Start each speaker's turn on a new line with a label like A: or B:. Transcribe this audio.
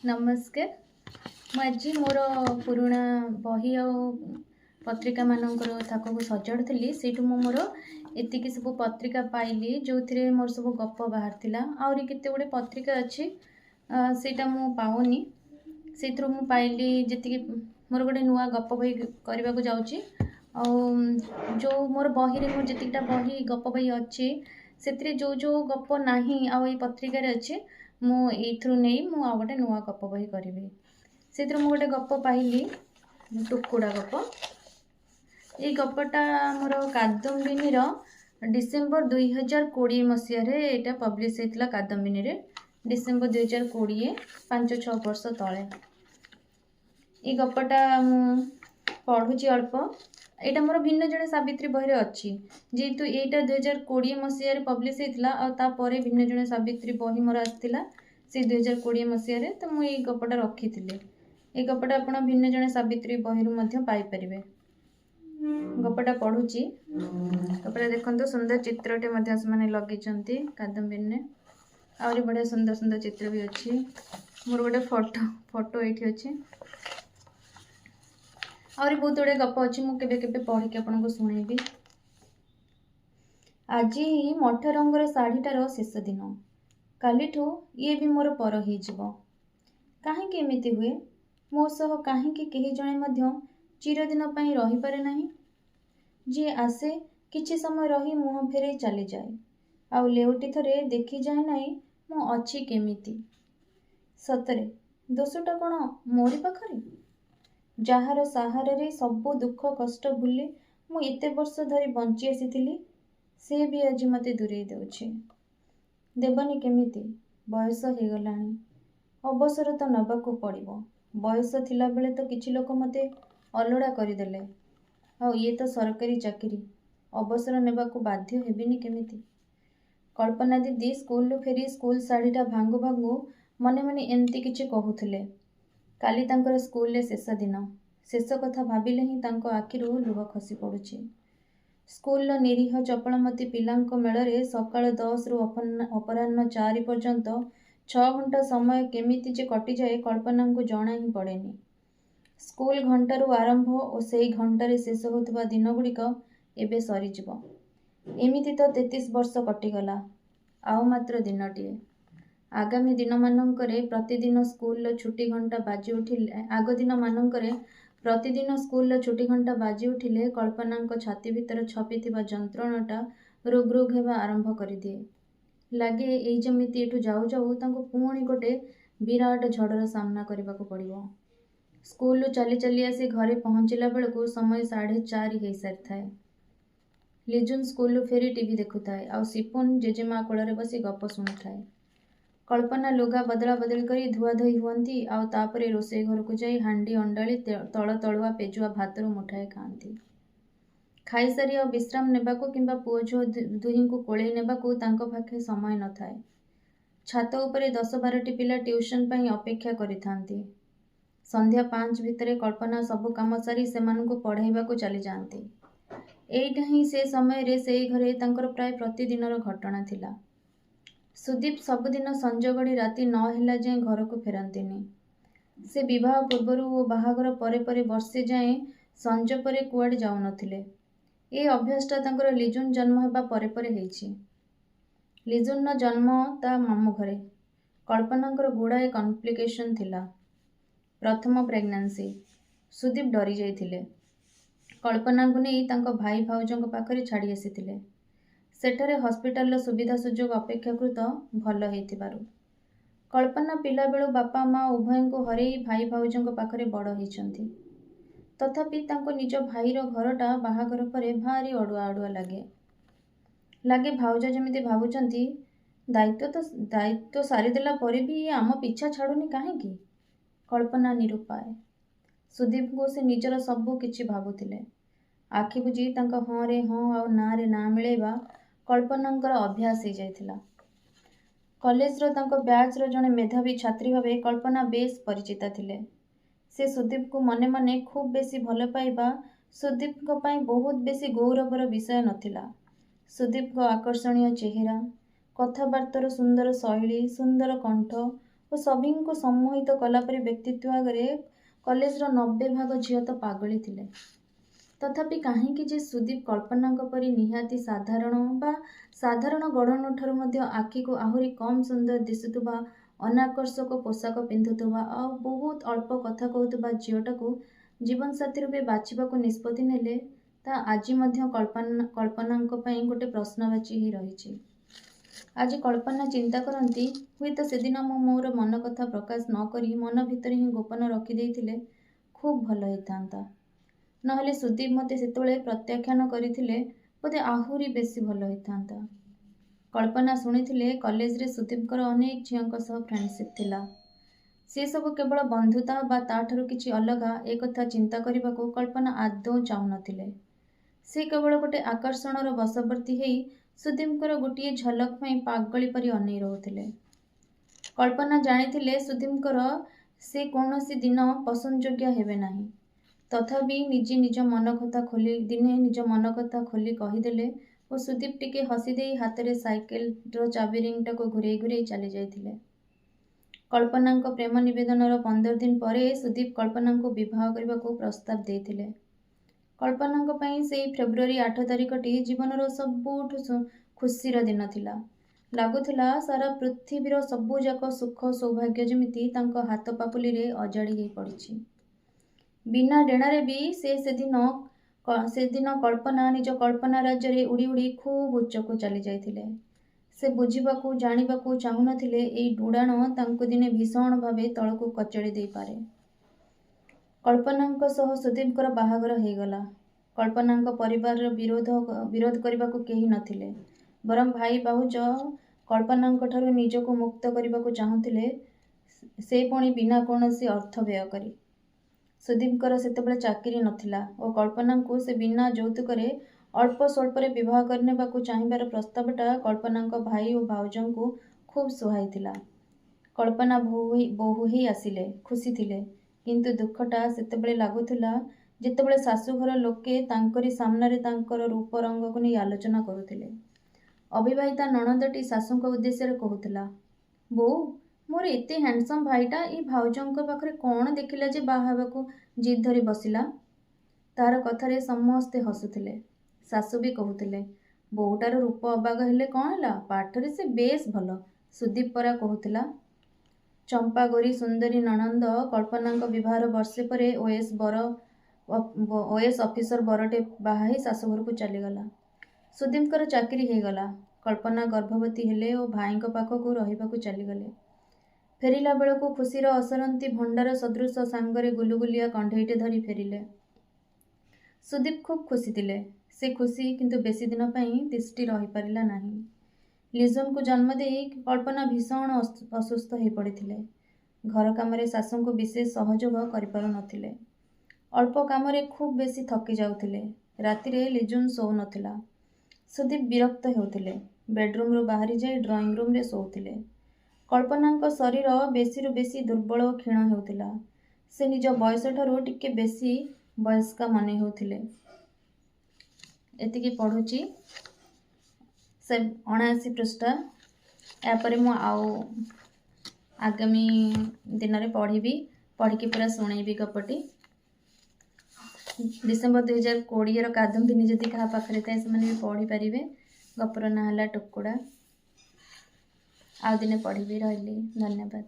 A: नमस्कार। मुझे मोर पुराणा बही आ पत्रिका मानकर थाक को सजाड़ी से मोर एतिक सब पत्रिका पाइली जो थे मोर सब गप बाहर आहरी केते गुड़े पत्रिका अच्छी सेटा मु पाऊनी से पाइली जी मोर गोटे नुआ गप बही करने को जाऊँगी जो मोर बही रे मोर जीटा बही गप बही अच्छी से जो जो गप नाही आ पत्रिकार अच्छे मुझे नहीं मु गोटे नुआ गप बही करी से गोटे गप पाइली टुकुड़ा गप। ये गपटा मोर कादम्बिनी डिसेम्बर 2020 मसीह यहाँ पब्लिश होता कादम्बिनी डिसेम्बर 2020 5-6 वर्ष तले ये गपटा पढ़ुची अल्प यहाँ मोर भिन्न जड़े सावित्री बही अच्छी जेहेतु यहाँ 2020 मसीह पब्लिश होता भिन्न जड़े सावित्री बही मोर आसाला से 2020 मसीह तो मुझे गपटा रखी ये गपटा आप भिन्न जड़े सावित्री बही पाइपर गपटा पढ़ुची गपटा देखते सुंदर चित्रटे लगे कादम्बिनी आहरी बढ़िया सुंदर सुंदर चित्र भी अच्छी मोर गोटे फोटो ये अच्छे आहरी बहुत गुड़े गप अच्छी मुझे पढ़ी आपको शुणेबी। आज ही मठ रंगर शाढ़ीटार शेष दिन कालीठू ये भी मोर पर हो कहीं एमती हुए मो सह कहीं जड़े चिरदिन रही पारे नहीं जी आसे किछि समय रही मुह फेरे चली जाए आउ लेउटी थरे देखी जाए नहीं मु अच्छी केमिति सतरे दोषटा कौन मोरी पाखरे जार सहारे सबू दुख कष्ट भूली मु एते वर्ष धरी बंची आसी से भी आज मते दूरे दौचे देवनी केमिति बयस हो गलानी अवसर तो नबाकू पड़िबो बयस थिला बेले तो किछि लोक मते अलड़ा करदेले आ ये तो सरकारी चाकरी अवसर नेबाकू बाध्य हेबिनी केमिति। कल्पना दीदी स्कूल फेरी स्कूल शाढ़ीटा भांगु भांगु मने मने एमती किछि कहूथिले काली तांकर स्कूल रे शेष दिन शेष कथा भाविले ही तांको आखिरु लुह खसी पड़ुछि। स्कूल निरीह चपलमती पिलांक मेଳରେ सकाळ 10 रु अपराह्न 4 पर्यंत 6 घंटा समय केमिति जे कटि जाए कल्पना को जणा ही पड़ेनी। स्कूल घंटारू आरंभ और से घंटे शेष होता दिन गुड़िक एवं सरीज एमती तो 33 वर्ष कटिगला आउ मात्र दिनटीए आगामी दिन मानकरे प्रतिदिन स्कूल छुट्टी घंटा बाजी उठिले आग दिन मानकरे प्रतिदिन स्कूल छुट्टी घंटा बाजी उठिले कल्पना छाती भीतर छपी जंत्रणाटा रुग रुग होगा आरंभ कर दिए लगे यही जमीती एठू जाऊ जाऊ तांको पुणी गोटे विराट झड़र सामना करने को पड़ो। स्कूल चली चली आसी घरे पहुँचला बेलू समय 4:30 हो सारी थाए। लिजुन स्कूल फेरी टीवी देखुए आ सिपुन जेजेमा कोल बसी गप शुणुए। कल्पना लुगा बदला बदली कर धुआधोई हुअंती आउे रोसई घर को जाई हांडी अंडाली तल तलुआ पेजुआ भातर मुठाए खाती। खाई सारी आ विश्राम नेबाकू किंबा पुओ झुओ दुही को कोले नेबाकू तांको पाखे समय न थाए। छात उपरे 10-12टी पिला ट्यूशन पाई अपेक्षा करिथांती। संध्या 5 भितर कल्पना सबु काम सारी सेमानकु पढ़ाइबाकू चली जाती। एइटा ही से समय रे से घरे तांकर प्राय प्रतिदिनर घटना थिला। सुदीप सबुदिन संज गड़ी राति 9 हेला जाए घर को फेरंतीनी। से विवाह पूर्वर और बाहागर परे परे वर्षे जाए संज परे कुआडे जाऊ नथिले। ए अभ्यासटा तांकर लिजुन जन्म हेबा परे परे हेइछि। लिजुन जन्म ता मामू घरे। कल्पनांकर गुड़ाए कॉम्प्लिकेशन थिला। प्रथम प्रेग्नेंसी सुदीप डरी जाइथिले। कल्पना को नहीं तांको भाई भाउजों पाखरे छाड़ी आसीथिले। सेठारे हॉस्पिटल सुविधा सुजोग अपेक्षाकृत भल होइथिबारु कल्पना पिला बेलू बापा माँ उभय को हरई भाई भाउजों पाखरे बड़ होइछंती। तथापि तांको निज भाईर घरटा बाहागर परे भारी अड़ुआ अड़ुआ लगे भाउज जमिति भावुचंती दायित्व सारीदेला परे भी ये आम पिछा छाड़ुनी काहेकि। कल्पना निरुपाय। सुदीप को से निजर सबू किछि भावुथिले। आखि बुझी तांको हाँ रे हाँ आ ना रे ना मिलेबा कल्पनांकर अभ्यास हो जाइथिला। कॉलेज रो तांको बैच रो जने मेधावी छात्री भावे कल्पना बेस परिचिता थिले। से सुदीप को मने मने खूब बेसी भल पाइबा सुदीप को पाई बहुत बेसी गौरवर विषय नथिला। सुदीप को आकर्षणीय चेहरा कथबार्तार सुंदर शैली सुंदर कंठ ଓ ସଭିଙ୍କୁ ସମ୍ମୋହିତ କଲାପରି ବ୍ୟକ୍ତିତ୍ୱ ଆଗରେ କଲେଜର 90% ଝିଅ ତ ପାଗଳି ଥିଲେ। ତଥାପି କାହିଁକି ଯେ ସୁଦୀପ କଳ୍ପନାଙ୍କ ପରି ନିହାତି ସାଧାରଣ ବା ସାଧାରଣ ଗଢ଼ଣଠାରୁ ମଧ୍ୟ ଆଖିକୁ ଆହୁରି କମ୍ ସୁନ୍ଦର ଦିଶୁଥିବା, ଅନାକର୍ଷକ ପୋଷାକ ପିନ୍ଧୁଥିବା ଆଉ ବହୁତ ଅଳ୍ପ କଥା କହୁଥିବା ଝିଅଟାକୁ ଜୀବନସାଥୀ ରୂପେ ବାଛିବାକୁ ନିଷ୍ପତ୍ତି ନେଲେ, ତାହା ଆଜି ମଧ୍ୟ କଳ୍ପନାଙ୍କ ପାଇଁ ଗୋଟେ ପ୍ରଶ୍ନବାଚୀ ହୋଇ ରହିଛି। ଆଜି କଳ୍ପନା ଚିନ୍ତା କରନ୍ତି, ହୁଏତ ସେଦିନ ମୁଁ ମୋର ମନ କଥା ପ୍ରକାଶ ନ କରି ମନ ଭିତରେ ହିଁ ଗୋପନ ରଖିଦେଇଥିଲେ ଖୁବ୍ ଭଲ ହେଇଥାନ୍ତା। ନହେଲେ ସୁଦୀପ ମୋତେ ସେତେବେଳେ ପ୍ରତ୍ୟାଖ୍ୟାନ କରିଥିଲେ ବୋଧେ ଆହୁରି ବେଶୀ ଭଲ ହେଇଥାନ୍ତା। କଳ୍ପନା ଶୁଣିଥିଲେ କଲେଜରେ ସୁଦୀପଙ୍କର ଅନେକ ଝିଅଙ୍କ ସହ ଫ୍ରେଣ୍ଡସିପ୍ ଥିଲା। ସେସବୁ କେବଳ ବନ୍ଧୁତା ବା ତାଠାରୁ କିଛି ଅଲଗା ଏକଥା ଚିନ୍ତା କରିବାକୁ କଳ୍ପନା ଆଦୌ ଚାହୁଁନଥିଲେ। ସେ କେବଳ ଗୋଟେ ଆକର୍ଷଣର ବଶବର୍ତ୍ତୀ ହେଇ ସୁଦୀପଙ୍କର ଗୋଟିଏ ଝଲକ ପାଇଁ ପାଗଳି ପରି ଅନେଇ ରହୁଥିଲେ। କଳ୍ପନା ଜାଣିଥିଲେ ସୁଦୀପଙ୍କର ସେ କୌଣସି ଦିନ ପସନ୍ଦଯୋଗ୍ୟ ହେବେ ନାହିଁ। ତଥାପି ଦିନେ ନିଜ ମନ କଥା ଖୋଲି କହିଦେଲେ ଓ ସୁଦୀପ ଟିକେ ହସିଦେଇ ହାତରେ ସାଇକେଲର ଚାବି ରିଙ୍ଗଟାକୁ ଘୁରେଇ ଘୁରେଇ ଚାଲି ଯାଇଥିଲେ। କଳ୍ପନାଙ୍କ ପ୍ରେମ ନିବେଦନର 15 ଦିନ ପରେ ସୁଦୀପ କଳ୍ପନାଙ୍କୁ ବିବାହ କରିବାକୁ ପ୍ରସ୍ତାବ ଦେଇଥିଲେ। କଳ୍ପନାଙ୍କ ପାଇଁ ସେଇ ଫେବୃଆରୀ 8 ତାରିଖଟି ଜୀବନର ସବୁଠୁ ଖୁସିର ଦିନ ଥିଲା। ଲାଗୁଥିଲା ସାରା ପୃଥିବୀର ସବୁଯାକ ସୁଖ ସୌଭାଗ୍ୟ ଯେମିତି ତାଙ୍କ ହାତ ପାପୁଲିରେ ଅଜାଡ଼ି ହେଇ ପଡ଼ିଛି। ବିନା ଡେଣାରେ ବି ସେଦିନ କଳ୍ପନା ନିଜ କଳ୍ପନା ରାଜ୍ୟରେ ଉଡ଼ି ଉଡ଼ି ଖୁବ୍ ଉଚ୍ଚକୁ ଚାଲି ଯାଇଥିଲେ। ସେ ବୁଝିବାକୁ ଜାଣିବାକୁ ଚାହୁଁନଥିଲେ ଏଇ ଉଡ଼ାଣ ତାଙ୍କୁ ଦିନେ ଭୀଷଣ ଭାବେ ତଳକୁ କଚାଡ଼ି ଦେଇପାରେ। କଳ୍ପନାଙ୍କ ସହ ସୁଦୀପଙ୍କର ବାହାଘର ହେଇଗଲା। କଳ୍ପନାଙ୍କ ପରିବାରର ବିରୋଧ କରିବାକୁ କେହି ନଥିଲେ। ବରଂ ଭାଇ ଭାଉଜ କଳ୍ପନାଙ୍କଠାରୁ ନିଜକୁ ମୁକ୍ତ କରିବାକୁ ଚାହୁଁଥିଲେ, ସେ ପୁଣି ବିନା କୌଣସି ଅର୍ଥ ବ୍ୟୟ କରି। ସୁଦୀପଙ୍କର ସେତେବେଳେ ଚାକିରି ନଥିଲା ଓ କଳ୍ପନାଙ୍କୁ ସେ ବିନା ଯୌତୁକରେ ଅଳ୍ପ ସ୍ୱଳ୍ପରେ ବିବାହ କରିନେବାକୁ ଚାହିଁବାର ପ୍ରସ୍ତାବଟା କଳ୍ପନାଙ୍କ ଭାଇ ଓ ଭାଉଜଙ୍କୁ ଖୁବ୍ ସୁହାଇଥିଲା। କଳ୍ପନା ବୋହୂ ହେଇ ଆସିଲେ, ଖୁସି ଥିଲେ। କିନ୍ତୁ ଦୁଃଖଟା ସେତେବେଳେ ଲାଗୁଥିଲା ଯେତେବେଳେ ଶାଶୁଘର ଲୋକେ ତାଙ୍କରି ସାମ୍ନାରେ ତାଙ୍କର ରୂପ ରଙ୍ଗକୁ ନେଇ ଆଲୋଚନା କରୁଥିଲେ। ଅବିବାହିତା ନଣନ୍ଦଟି ଶାଶୁଙ୍କ ଉଦ୍ଦେଶ୍ୟରେ କହୁଥିଲା, ବୋଉ, ମୋର ଏତେ ହ୍ୟାଣ୍ଡସମ୍ ଭାଇଟା ଏଇ ଭାଉଜଙ୍କ ପାଖରେ କ'ଣ ଦେଖିଲା ଯେ ବାହା ହେବାକୁ ଜିଦ୍ ଧରି ବସିଲା। ତାହାର କଥାରେ ସମସ୍ତେ ହସୁଥିଲେ। ଶାଶୁ ବି କହୁଥିଲେ, ବୋହୂଟାର ରୂପ ଅବାଗ ହେଲେ କ'ଣ ହେଲା, ପାଠରେ ସେ ବେଶ୍ ଭଲ। ସୁଦୀପ ପରା କହୁଥିଲା। ଚମ୍ପାଗୋରୀ ସୁନ୍ଦରୀ ନଣନ୍ଦ କଳ୍ପନାଙ୍କ ବିବାହର ବର୍ଷେ ପରେ ଓଏସ୍ ଅଫିସର ବରଟେ ବାହା ହେଇ ଶାଶୁଘରକୁ ଚାଲିଗଲା। ସୁଦୀପଙ୍କର ଚାକିରି ହେଇଗଲା। କଳ୍ପନା ଗର୍ଭବତୀ ହେଲେ ଓ ଭାଇଙ୍କ ପାଖକୁ ରହିବାକୁ ଚାଲିଗଲେ। ଫେରିଲା ବେଳକୁ ଖୁସିର ଅସରନ୍ତି ଭଣ୍ଡାର ସଦୃଶ ସାଙ୍ଗରେ ଗୁଲୁଗୁଲିଆ କଣ୍ଢେଇଟେ ଧରି ଫେରିଲେ। ସୁଦୀପ ଖୁବ୍ ଖୁସି ଥିଲେ। ସେ ଖୁସି କିନ୍ତୁ ବେଶୀ ଦିନ ପାଇଁ ତିଷ୍ଠି ରହିପାରିଲା ନାହିଁ। ଲିଜନକୁ ଜନ୍ମ ଦେଇ କଳ୍ପନା ଭୀଷଣ ଅସୁସ୍ଥ ହୋଇପଡ଼ିଥିଲେ। ଘର କାମରେ ଶାଶୁଙ୍କୁ ବିଶେଷ ସହଯୋଗ କରିପାରୁନଥିଲେ। ଅଳ୍ପ କାମରେ ଖୁବ୍ ବେଶୀ ଥକି ଯାଉଥିଲେ। ରାତିରେ ଲିଜନ ଶୋଉନଥିଲା। ସୁଦୀପ ବିରକ୍ତ ହେଉଥିଲେ। ବେଡ୍ରୁମ୍ରୁ ବାହାରି ଯାଇ ଡ୍ରଇଂ ରୁମ୍ରେ ଶୋଉଥିଲେ। କଳ୍ପନାଙ୍କ ଶରୀର ବେଶୀରୁ ବେଶୀ ଦୁର୍ବଳ ଓ କ୍ଷୀଣ ହେଉଥିଲା। ସେ ନିଜ ବୟସଠାରୁ ଟିକେ ବେଶୀ ବୟସ୍କା ମନେ ହେଉଥିଲେ। ଏତିକି ପଢ଼ୁଛି 79 ପୃଷ୍ଠା। ଏହାପରେ ମୁଁ ଆଉ ଆଗାମୀ ଦିନରେ ପଢ଼ିକି ପୁରା ଶୁଣେଇବି ଗପଟି। ଡିସେମ୍ବର 2020ର କାଦମ୍ବିନୀ ଯଦି କାହା ପାଖରେ ଥାଏ ସେମାନେ ବି ପଢ଼ିପାରିବେ। ଗପର ନାଁ ହେଲା ଟୁକୁଡ଼ା। ଆଉ ଦିନେ ପଢ଼ିବି। ରହିଲି, ଧନ୍ୟବାଦ।